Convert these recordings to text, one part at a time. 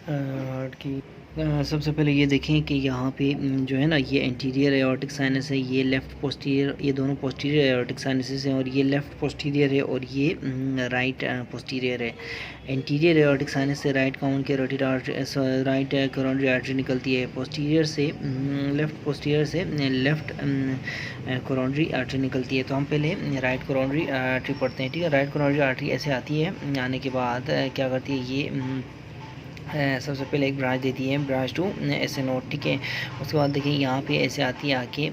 Heart की सबसे पहले ये देखें कि यहाँ पे जो है ना, ये एंटीरियर एओर्टिक साइनस है, ये लेफ़्ट पोस्टीरियर, ये दोनों पोस्टीरियर एओर्टिक साइनसेस हैं, और ये लेफ़्ट पोस्टीरियर है और ये राइट पोस्टीरियर है। एंटीरियर एओर्टिक साइनस से राइट काउन के रोटेड आर्टरी, राइट कोरोनरी आर्टरी निकलती है। पोस्टीरियर से लेफ़्ट पोस्टीरियर से लेफ़्ट कोरोनरी आर्टरी निकलती है। तो हम पहले राइट कोरोनरी आर्टरी पढ़ते हैं, ठीक है। राइट कोरोनरी आर्टरी ऐसे आती है, आने के बाद क्या करती है, ये सबसे पहले एक ब्रांच देती है, ब्रांच टू ऐसे नोट, ठीक है। उसके बाद देखिए यहाँ पे ऐसे आती है, आके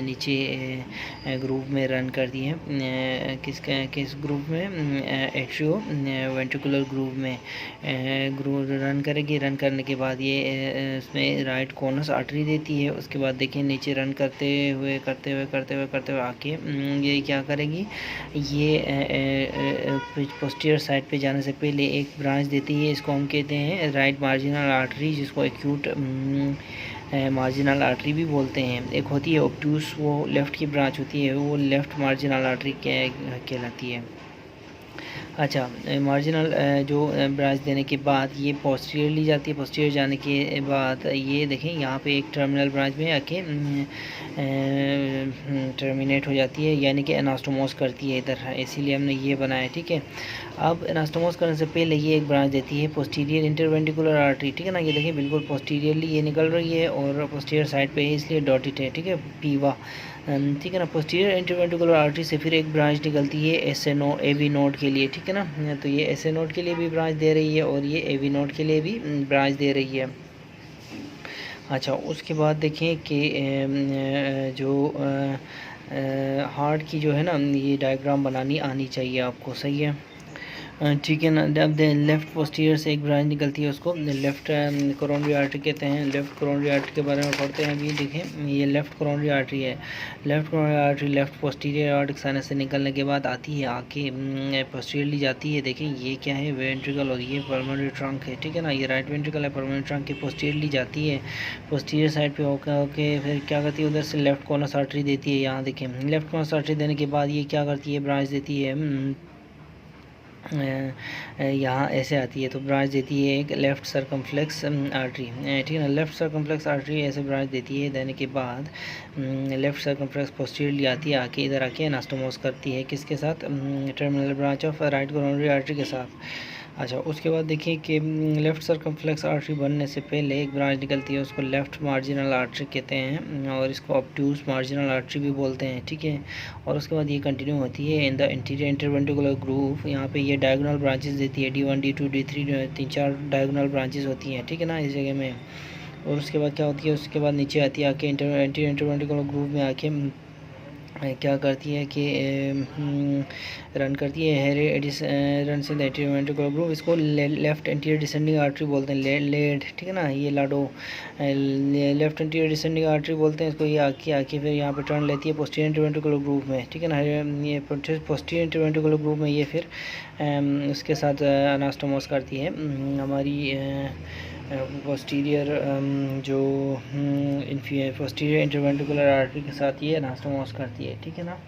नीचे ग्रुप में रन करती है। किस ग्रुप में, एट्रियो वेंट्रिकुलर ग्रुप में ग्रुप रन करेगी। रन करने के बाद ये इसमें राइट कोनस आर्टरी देती है। उसके बाद देखिए नीचे रन करते हुए आके ये क्या करेगी, ये पोस्टीरियर साइड पे जाने से पहले एक ब्रांच देती है, इसको हम कहते हैं राइट मार्जिनल आर्टरी, जिसको एक्यूट मार्जिनल आर्टरी भी बोलते हैं। एक होती है ऑब्ट्यूस, वो लेफ़्ट की ब्रांच होती है, वो लेफ़्ट मार्जिनल आर्टरी कहलाती है। अच्छा, मार्जिनल जो ब्रांच देने के बाद ये पोस्टीरियर ली जाती है। पोस्टीरियर जाने के बाद ये देखें यहाँ पे एक टर्मिनल ब्रांच में आके टर्मिनेट हो जाती है, यानी कि एनास्टोमोस करती है इधर, इसीलिए हमने ये बनाया, ठीक है। अब एनास्टोमोस करने से पहले ये एक ब्रांच देती है पोस्टीरियर इंटरवेंट्रिकुलर आर्टरी, ठीक है ना। ये देखिए बिल्कुल पोस्टीरियरली ये निकल रही है और पोस्टीरियर साइड पे है, इसलिए डॉटेड है, ठीक है, पीवा, ठीक है ना। पोस्टीरियर इंटरवेंट्रिकुलर आर्टरी से फिर एक ब्रांच निकलती है एवी नोड के लिए, ठीक है ना। तो ये एस नोड के लिए भी ब्रांच दे रही है और ये एवी नोड के लिए भी ब्रांच दे रही है। अच्छा, उसके बाद देखें कि जो हार्ट की जो है ना, ये डायग्राम बनानी आनी चाहिए आपको, सही है, ठीक है ना। अब लेफ़्ट पोस्टीरियर से एक ब्रांच निकलती है, उसको लेफ़्ट कोरोनरी आर्टरी कहते हैं। लेफ़्ट कोरोनरी आर्टरी के बारे में पढ़ते हैं अभी। देखें ये लेफ़्ट कोरोनरी आर्टरी है। Left coronary artery left posterior aortic sinus से निकलने के बाद आती है, आके पोस्टीरियरली जाती है। देखें ये क्या है, वेंट्रिकल, और ये परमानेंटरी ट्रंक है, ठीक है ना। ये राइट वेंट्रिकल है, परमानेंट ट्रंक की पोस्टीरियरली जाती है। पोस्टीरियर साइड पे ओके फिर क्या करती है, उधर से लेफ़्ट कोनस आर्टरी देती है। यहाँ देखें लेफ़्ट कोनस आर्टरी देने के बाद ये क्या करती है, ब्रांच देती है, यहाँ ऐसे आती है, तो ब्रांच देती है एक लेफ़्ट सर्कमफ्लेक्स आर्टरी, ठीक है ना। लेफ़्ट सर्कमफ्लेक्स आर्टरी ऐसे ब्रांच देती है, देने के बाद लेफ़्ट सर्कमफ्लेक्स पोस्टीरियरली आती है, आके इधर आके एनास्टोमोस करती है, किसके साथ, terminal branch of right coronary artery के साथ। अच्छा, उसके बाद देखिए कि लेफ़्ट सर्कमफ्लेक्स आर्टरी बनने से पहले एक ब्रांच निकलती है, उसको लेफ़्ट मार्जिनल आर्टरी कहते हैं, और इसको ऑब्ट्यूस मार्जिनल आर्टरी भी बोलते हैं, ठीक है। और उसके बाद ये कंटिन्यू होती है in the interior interventricular group. यहाँ पे ये डायगोनल ब्रांचेस देती है, D1 D2 D3, 3-4 diagonal branches होती हैं, ठीक है ना, इस जगह में। और उसके बाद क्या होती है, उसके बाद नीचे आती है, आके इंटीरियर इंटरवेंट्रिकुलर ग्रुप में आके क्या करती है कि रन करती है, रन से एंटीरियर ग्रुप, इसको लेफ्ट एंटीरियर डिसेंडिंग आर्टरी बोलते हैं, लेड, ठीक है ना। ये लाडो लेफ्ट एंटीरियर डिसेंडिंग आर्टरी बोलते हैं इसको। ये आके फिर यहाँ पे टर्न लेती है पोस्टीरियर इंटरवेंट्रिकुलर ग्रुप में, ठीक है ना। ये पोस्टीरियर इंटरवेंट्रिकुलर ग्रुप में ये फिर उसके साथ अनास्टोमोस करती है, हमारी पोस्टीरियर जो पोस्टीरियर इंटरवेंट्रिकुलर आर्टरी के साथ ये अनास्टोमोस करती है, ठीक है ना।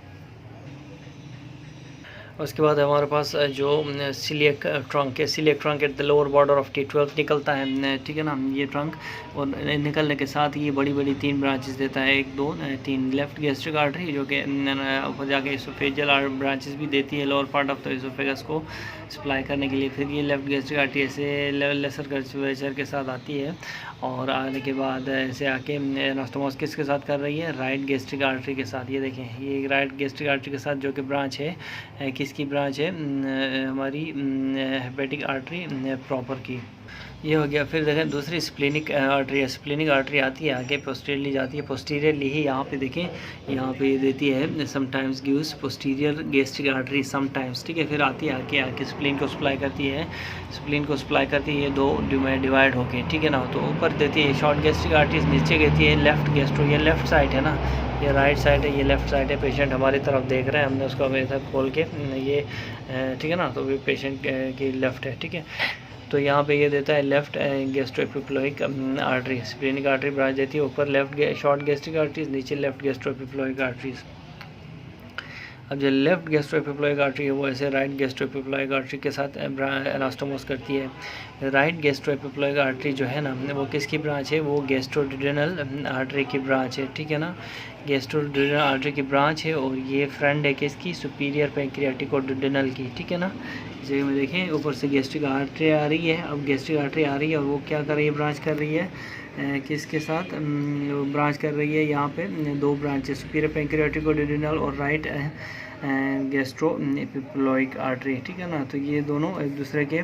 उसके बाद हमारे पास जो सिलियक ट्रंक है, coeliac trunk eight the lower border of T12 निकलता है, ठीक है ना, ये ट्रंक। और निकलने के साथ ये बड़ी बड़ी 3 ब्रांचेस देता है, 1 2 3। लेफ्ट गैस्ट्रिक आर्टरी जो कि ऊपर जाके इसोफेजियल ब्रांचेस भी देती है, lower part of the oesophagus को सप्लाई करने के लिए। फिर ये लेफ्ट गैस्ट्रिक आर्टरी ऐसे लेसर कर्वेचर के साथ आती है, और आने के बाद ऐसे आके एनास्टोमोस किसके साथ कर रही है, राइट गैस्ट्रिक आर्टरी के साथ। ये देखें ये राइट गैस्ट्रिक आर्टरी के साथ जो कि ब्रांच है, किसकी ब्रांच है, हमारी हेपेटिक आर्टरी प्रॉपर की, ये हो गया। फिर देखें दूसरी स्प्लेनिक आर्टरी है, स्प्लेनिक आर्टरी आती है, आगे पोस्टीरियरली जाती है, पोस्टीरियरली ही यहाँ पे देखें, यहाँ पे देती है sometimes gives posterior gastric artery sometimes, ठीक है। फिर आती है आके स्प्लीन को सप्लाई करती है, स्प्लीन को सप्लाई करती है 2 डिवाइड होके, ठीक है ना। तो ऊपर देती है शॉर्ट गैस्ट्रिक आर्टरीज, नीचे कहती है लेफ्ट गैस्ट्रो, ये लेफ्ट साइड है ना, ये राइट साइड है, ये लेफ्ट साइड है। पेशेंट हमारी तरफ देख रहे हैं, हमने उसको अभी तक खोल के ये, ठीक है ना, तो ये पेशेंट की लेफ्ट है, ठीक है। तो यहाँ पे ये देता है left gastroepiploic artery, splenic artery branch देती है, ऊपर लेफ्ट शॉर्ट गैस्ट्रिक आर्टरीज, नीचे लेफ्ट गैस्ट्रोएपिप्लोइक आर्टरीज। अब जो लेफ्ट गैस्ट्रोएपिप्लॉइक आर्टरी है वो ऐसे राइट गैस्ट्रोएपिप्लॉइक आर्टरी के साथ एनास्टोमोस करती है। राइट गैस्ट्रोएपिप्लॉइक आर्टरी जो है ना वो किसकी ब्रांच है, वो गैस्ट्रोड्यूडेनल आर्टरी की ब्रांच है, ठीक है ना, गैस्ट्रोड्यूडेनल आर्टरी की ब्रांच है। और ये फ्रेंड है किसकी, सुपीरियर पैंक्रियाटिक और ड्यूडेनल की, ठीक है ना। इस जगह में देखें ऊपर से गैस्ट्रिक आर्टरी आ रही है, अब गैस्ट्रिक आर्टरी आ रही है और वो क्या कर रही है, ब्रांच कर रही है किसके साथ, ब्रांच कर रही है यहाँ पे दो ब्रांचेस, सुपीरियर पैंक्रियाटिक और ड्यूडेनल और राइट गैस्ट्रोएपिप्लॉइक आर्टरी, ठीक है ना। तो ये दोनों एक दूसरे के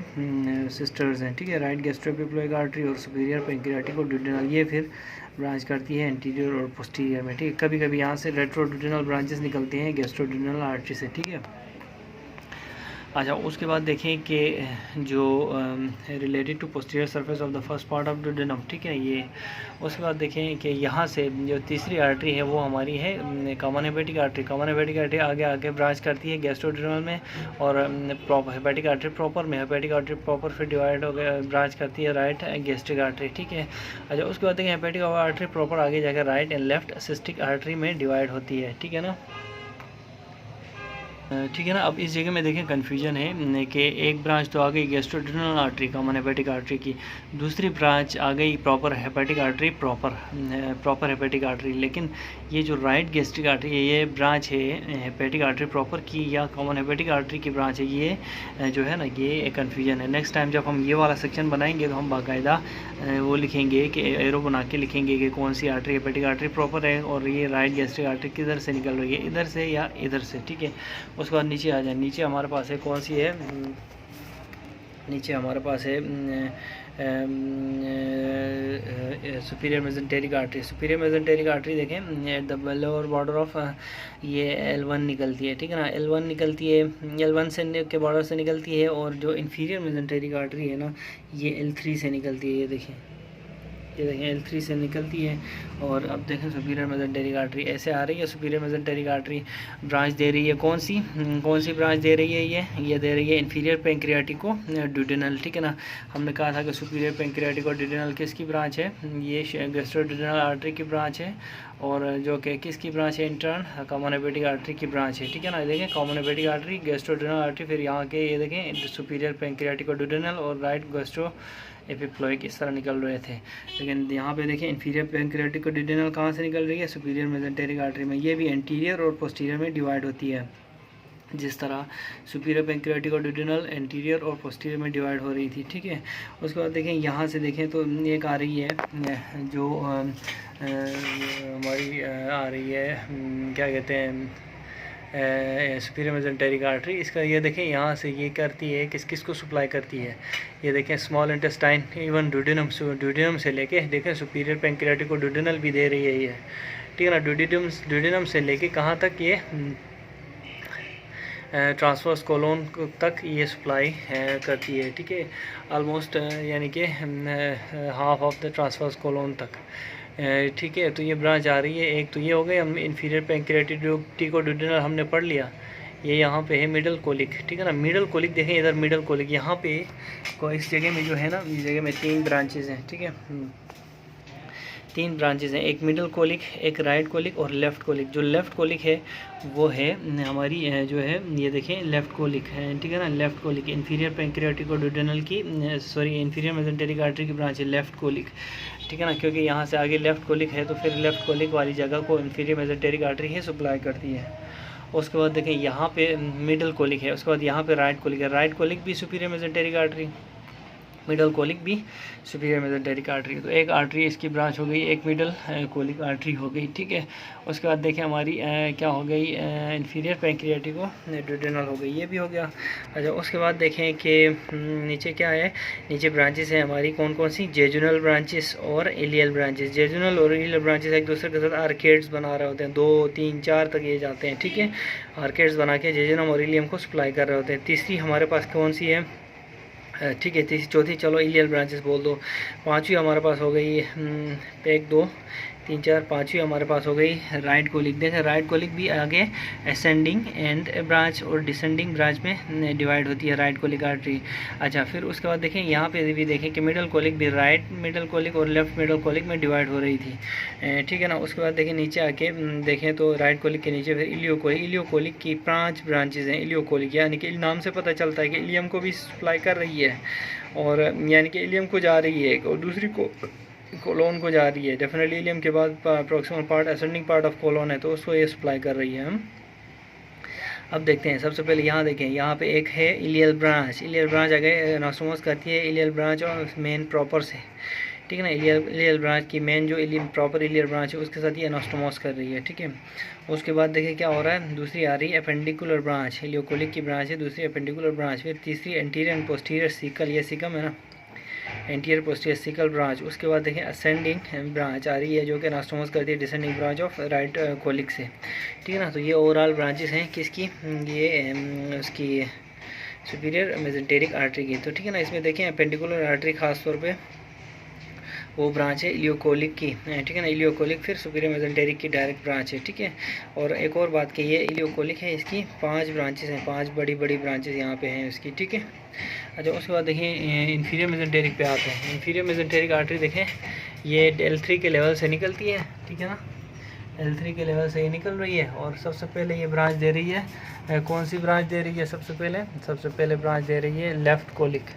सिस्टर्स हैं, ठीक है, राइट गैस्ट्रोएपिप्लॉइक आर्टरी और सुपीरियर पैंक्रियाटिक और ड्यूडेनल, ये फिर ब्रांच करती है एंटीरियर और पोस्टीरियर में, ठीक है। कभी कभी यहाँ से रेट्रोड्यूडेनल ब्रांचेस निकलते हैं गैस्ट्रोड्यूडेनल आर्टरी से, ठीक है। अच्छा, उसके बाद देखें कि जो related to posterior surface of the first part of duodenum, ठीक है, ये। उसके बाद देखें कि यहाँ से जो तीसरी आर्टरी है वो हमारी है common hepatic artery. Common hepatic artery आगे आगे ब्रांच करती है गैस्ट्रोड्यूडेनल में और हेपेटिक आर्टरी प्रॉपर में, हेपेटिक आर्टरी प्रॉपर फिर डिवाइड हो गया ब्रांच करती है राइट गैस्ट्रिक आर्टरी, ठीक है। अच्छा, उसके बाद देखें हेपेटिक आर्टरी प्रॉपर आगे जाकर right and left cystic artery में डिवाइड होती है, ठीक है ना, ठीक है ना। अब इस जगह में देखें कन्फ्यूजन है कि एक ब्रांच तो आ गई गैस्ट्रोड्यूडेनल आर्टरी कॉमन हेपेटिक आर्टरी की, दूसरी ब्रांच आ गई proper hepatic artery proper hepatic artery, लेकिन ये जो राइट गैस्ट्रिक आर्टरी है ये ब्रांच है हेपेटिक आर्टरी प्रॉपर की या कॉमन हेपेटिक आर्टरी की ब्रांच है, ये जो है ना ये कन्फ्यूजन है। नेक्स्ट टाइम जब हम ये वाला सेक्शन बनाएंगे तो हम बाकायदा वो लिखेंगे कि एरो बना के लिखेंगे कि कौन सी आर्टरी हेपेटिक आर्टरी प्रॉपर है और ये राइट गैस्ट्रिक आर्टरी किधर से निकल रही है, इधर से या इधर से, ठीक है। उसके बाद नीचे आ जाए, नीचे हमारे पास है कौन सी है, नीचे हमारे पास है superior mesenteric artery. Superior mesenteric artery देखें at the lower border of ये L1 निकलती है, ठीक है ना, L1 निकलती है, L1 से के बॉर्डर से निकलती है। और जो इन्फीरियर मेसेंटेरिक आर्टरी है ना ये L3 से निकलती है, ये देखें L3 से निकलती है। और अब देखें सुपीरियर मेसेंटेरिक आर्टरी ऐसे आ रही है, सुपीरियर मेसेंटेरिक आर्टरी ब्रांच दे रही है कौन सी ब्रांच दे रही है, ये दे रही है इन्फीरियर पैंक्रियाटिक को ड्यूडेनल, ठीक है ना। हमने कहा था कि सुपीरियर पैंक्रियाटिक और ड्यूडेनल किसकी ब्रांच है, ये गैस्ट्रोड्यूडेनल आर्टरी की ब्रांच है और जो कि किसकी ब्रांच है, इंटर्न कॉमन हेपेटिक आर्टरी की ब्रांच है, ठीक है ना। देखें कॉमन हेपेटिक आर्टरी गैस्ट्रोड्यूडेनल आर्टरी, फिर यहाँ के ये देखें सुपीरियर पैंक्रियाटिक और ड्यूडेनल और राइट गैस्ट्रो एपिप्लॉइक इस तरह निकल रहे थे। लेकिन यहाँ पे देखें इन्फीरियर पैंक्रियाटिक और ड्यूडेनल कहाँ से निकल रही है, सुपीरियर मेसेंटेरिक आर्टरी में, ये भी एंटीरियर और पोस्टीरियर में डिवाइड होती है। जिस तरह सुपीरियर पैंक्रियाटिक और ड्यूडेनल एंटीरियर और पोस्टीरियर में डिवाइड हो रही थी, ठीक है। उसके बाद देखें यहाँ से देखें तो एक आ रही है जो हमारी आ रही है क्या कहते हैं सुपीरियर मेसेंटेरिक आर्टरी, इसका ये देखें यहाँ से ये करती है किस को सप्लाई करती है, ये देखें स्मॉल इंटेस्टाइन इवन ड्यूडेनम से लेके देखें सुपीरियर पैंक्रियाटिक और ड्यूडेनल भी दे रही है ये, ठीक है ना। ड्यूडेनम से लेके कहाँ तक ये ट्रांसवर्स कोलोन तक ये सप्लाई करती है, ठीक है, ऑलमोस्ट यानी कि half of the transverse colon तक, ठीक है। तो ये ब्रांच आ रही है, एक तो ये हो गई, हम इन्फीरियर पैंक्रियाटिक और ड्यूडेनल हमने पढ़ लिया, ये यहाँ पे है मिडल कोलिक, ठीक है ना। मिडल कोलिक देखें इधर मिडल कोलिक, यहाँ पे को इस जगह में जो है ना, इस जगह में 3 ब्रांचेज हैं, ठीक है, 3 ब्रांचेज हैं, एक मिडल कोलिक, एक राइट कोलिक और लेफ़्ट कोलिक। जो लेफ़्ट कोलिक है वो है हमारी जो है ये देखें लेफ़्ट कोलिक है, ठीक है ना, लेफ़्ट कोलिक इन्फीरियर पैंक्रियाटिक और ड्यूडेनल की इन्फीरियर मेसेंटेरिक आर्टरी की ब्रांच है लेफ़्ट कोलिक, ठीक है ना, क्योंकि यहाँ से आगे लेफ़्ट कोलिक है तो फिर लेफ़्ट कोलिक वाली जगह को इन्फीरियर मेसेंटेरिक आर्टरी ही सप्लाई करती है। उसके बाद देखें यहाँ पे मिडल कोलिक है, उसके बाद यहाँ पे राइट कोलिक है, राइट कोलिक भी superior mesenteric artery, middle colic भी सुपीरियर मेसेंटेरिक आर्टरी, तो एक आर्टरी इसकी ब्रांच हो गई, एक मिडल कोलिक आर्टरी हो गई, ठीक है। उसके बाद देखें हमारी क्या हो गई, इन्फीरियर पैंक्रियाटिक और ड्यूडेनल हो गई, ये भी हो गया। अच्छा, उसके बाद देखें कि नीचे क्या है, नीचे ब्रांचेस हैं हमारी कौन कौन सी, जेजुनल ब्रांचेस और इलियल ब्रांचेस। जेजुनल और इलियल ब्रांचेस एक दूसरे के साथ आर्केड्स बना रहे होते हैं, 2 3 4 तक ये जाते हैं, ठीक है, आर्केड्स बना के जेजुनम और इलियम को सप्लाई कर रहे होते हैं। तीसरी हमारे पास कौन सी है, ठीक है, चौथी चलो इलियल ब्रांचेस बोल दो। 5वीं हमारे पास हो गई 1 2 3 4 5वीं हमारे पास हो गई राइट कोलिक। देखें राइट कोलिक भी आगे असेंडिंग एंड ब्रांच और डिसेंडिंग ब्रांच में डिवाइड होती है राइट कोलिक आर्टरी। अच्छा, फिर उसके बाद देखें यहाँ पे भी देखें कि मिडल कोलिक भी राइट मिडल कोलिक और लेफ्ट मिडल कोलिक में डिवाइड हो रही थी, ठीक है ना। उसके बाद देखें नीचे आके देखें तो राइट कोलिक के नीचे फिर इलियोकोलिक, इलियोकोलिक की 5 ब्रांचेज हैं इलियोकोलिक, यानी कि नाम से पता चलता है कि इलियम को भी सप्लाई कर रही है, और यानी कि इलियम को जा रही है और दूसरी को कोलोन को जा रही है। डेफिनेटली इलियम के बाद proximal part ascending part of colon है, तो उसको ये सप्लाई कर रही है हम। अब देखते हैं, सबसे पहले यहाँ देखें, यहाँ पे एक है इलियल ब्रांच। इलियल ब्रांच आगे एनास्टोमोस करती है इलियल ब्रांच और मेन प्रॉपर से, ठीक है ना। इलियल ब्रांच की मेन जो प्रॉपर इलियल ब्रांच है उसके साथ ये एनास्टोमोस कर रही है, ठीक है। उसके बाद देखिए क्या हो रहा है, दूसरी आ रही है एपेंडिकुलर ब्रांच, इलियोकोलिक की ब्रांच है दूसरी एपेंडिकुलर ब्रांच। फिर तीसरी एंटीरियर एंड पोस्टीरियर सीकल, ये सीकम है ना, एंटीरियर पोस्टीरियर सीकल ब्रांच। उसके बाद देखें असेंडिंग ब्रांच आ रही है जो कि एनास्टोमोस करती है descending branch of right colic से, ठीक है ना। तो ये ओवरऑल ब्रांचेस हैं किसकी, ये उसकी सुपीरियर मेसेंटेरिक आर्टरी की, तो ठीक है ना। इसमें देखें एपेंडिकुलर आर्टरी खास तौर पे वो ब्रांच है इलियोकोलिक की, ठीक है ना। इलियोकोलिक फिर सुपीरियर मेसेंटेरिक की डायरेक्ट ब्रांच है, ठीक है। और एक और बात कि ये इलियोकोलिक है, इसकी 5 ब्रांचेस हैं, 5 बड़ी बड़ी ब्रांचेस यहाँ पे हैं उसकी, ठीक है। अच्छा, उसके बाद देखें इन्फीरियर मेसेंटेरिक पे आते हैं। इन्फीरियर मेसेंटेरिक आर्टरी देखें ये L3 के लेवल से निकलती है, ठीक है ना। L3 के लेवल से ये निकल रही है और सबसे पहले ये ब्रांच दे रही है, कौन सी ब्रांच दे रही है, सबसे पहले ब्रांच दे रही है लेफ़्ट कोलिक,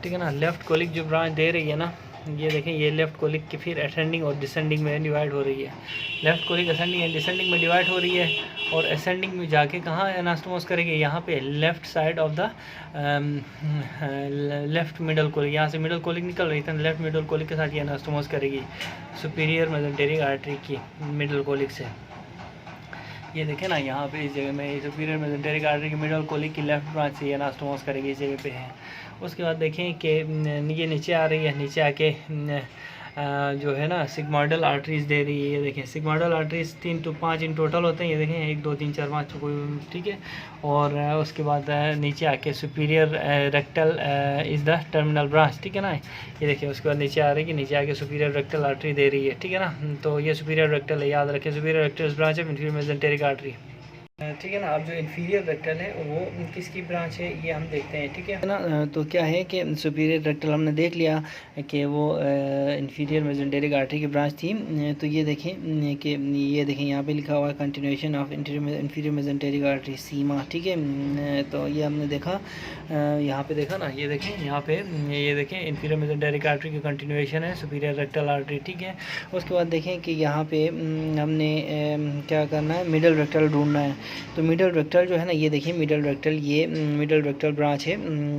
ठीक है ना। लेफ़्ट कोलिक जो ब्रांच दे रही है ना, ये देखें ये लेफ़्ट कोलिक की फिर असेंडिंग और डिसेंडिंग में डिवाइड हो रही है। Left colic ascending and descending में डिवाइड हो रही है और असेंडिंग में जाके कहाँ एनास्टोमोस करेगी, यहाँ पे left side of the left middle colic, यहाँ से मिडल कोलिक निकल रही थी, लेफ़्ट मिडल कोलिक के साथ ये एनास्टोमोस करेगी सुपीरियर मेसेंटेरिक आर्टरी की मिडल कोलिक से। ये देखें ना यहाँ पे इस जगह में सुपीरियर मेसेंटेरिक आर्टरी की मिडल कोलिक की लेफ्ट ब्रांच से एनास्टोमोस करेगी, इस जगह पे है। उसके बाद देखें कि ये नीचे आ रही है, नीचे आके जो है ना सिग्मोइडल आर्टरीज दे रही है। ये देखें sigmoidal arteries 3 to 5 in total होते हैं, ये देखें 1 2 3 4 5 कोई, ठीक है। और उसके बाद नीचे आके superior rectal is the terminal branch, ठीक है ना। ये देखिए उसके बाद नीचे आ रही है, नीचे आके सुपीरियर रेक्टल आर्टरी दे रही है, ठीक है ना। तो ये सुपीरियर रेक्टल है, याद रखें सुपीरियर रेक्टल ब्रांच है इन्फीरियर मेसेंटेरिक आर्टरी, ठीक है ना। अब जो इन्फीरियर रेक्टल है वो किसकी ब्रांच है ये हम देखते हैं, ठीक है ना। तो क्या है कि सुपीरियर रेक्टल हमने देख लिया कि वो इन्फीरियर मेसेंटेरिक आर्टरी की ब्रांच थी। तो ये देखें कि ये देखें यहाँ पे लिखा हुआ है continuation of inferior mesenteric artery सीमा, ठीक है। तो ये हमने देखा, यहाँ पे देखा ना, ये देखें यहाँ पे ये देखें इन्फीरियर मेसेंटेरिक आर्टरी की कंटिन्यूएशन है सुपीरियर रेक्टल आर्टरी, ठीक है। उसके बाद देखें कि यहाँ पे हमने क्या करना है, मिडल रेक्टल ढूंढना है। तो मिडल रेक्टल जो है ना, ये देखिए मिडल रेक्टल, ये मिडल रेक्टल ब्रांच है,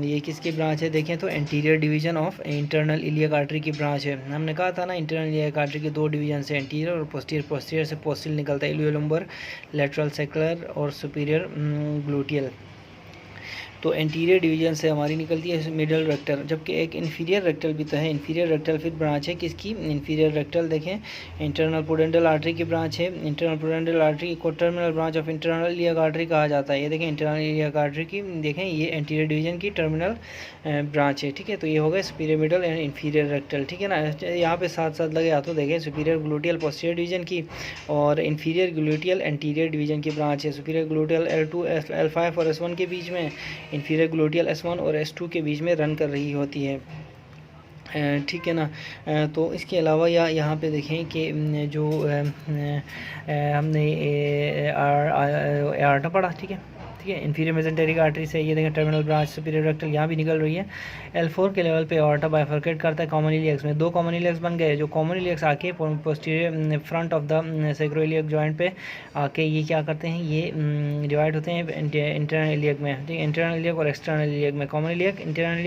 ये किसकी ब्रांच है देखें तो anterior division of internal iliac artery की ब्रांच है। हमने कहा था ना इंटरनल इलियक आर्टरी के 2 डिवीजन से एंटीरियर और पोस्टीरियर। पोस्टीरियर से पोस्टिल निकलता है इलियोलम्बर, लेटरल सेक्युलर और सुपीरियर ग्लूटियल। तो एंटीरियर डिवीजन से हमारी निकलती है मिडल रेक्टल, जबकि एक इन्फीरियर रेक्टल भी तो है। इन्फीरियर रेक्टल फिर ब्रांच है किसकी, इन्फीरियर रेक्टल देखें इंटरनल प्रूडेंटल आर्टरी की ब्रांच है। इंटरनल प्रूडेंटल आर्टरी को terminal branch of internal iliac artery कहा जाता है। ये देखें इंटरनल इलियक आर्टरी की देखें ये एंटीरियर डिवीजन की टर्मिनल ब्रांच है, ठीक है। तो ये हो गया superior middle and inferior rectal, ठीक है ना। यहाँ पे साथ साथ लगे हाथों देखें सुपीरियर ग्लूटियल पोस्टीरियर डिवीजन की और इन्फीरियर ग्लूटियल एंटीरियर डिवीजन की ब्रांच है। सुपीरियर ग्लूटियल L2 L5 और S1 के बीच में, इन्फीरियर ग्लूटियल S1 और S2 के बीच में रन कर रही होती है, ठीक है ना। तो इसके अलावा यहाँ पे देखें कि जो हमने आर्टा पढ़ा, ठीक है इन्फीरियर मेसेंटेरिक आर्टरी से ये देखें टर्मिनल ब्रांच सुपीरियर रेक्टल यहाँ भी निकल रही है। L4 के लेवल पे आर्टा बाइफरकेट करता है कॉमन इलियक्स में, 2 कॉमन इलियक्स बन गए। जो कॉमन इलियक्स आके posterior front of the sacroiliac joint पे आके ये क्या करते हैं, ये डिवाइड होते हैं इंटरनल इलियक में, ठीक है। इंटरनल इलियक और एक्सटर्नल इलियक में, कॉमन इलियक इंटरनल इलियक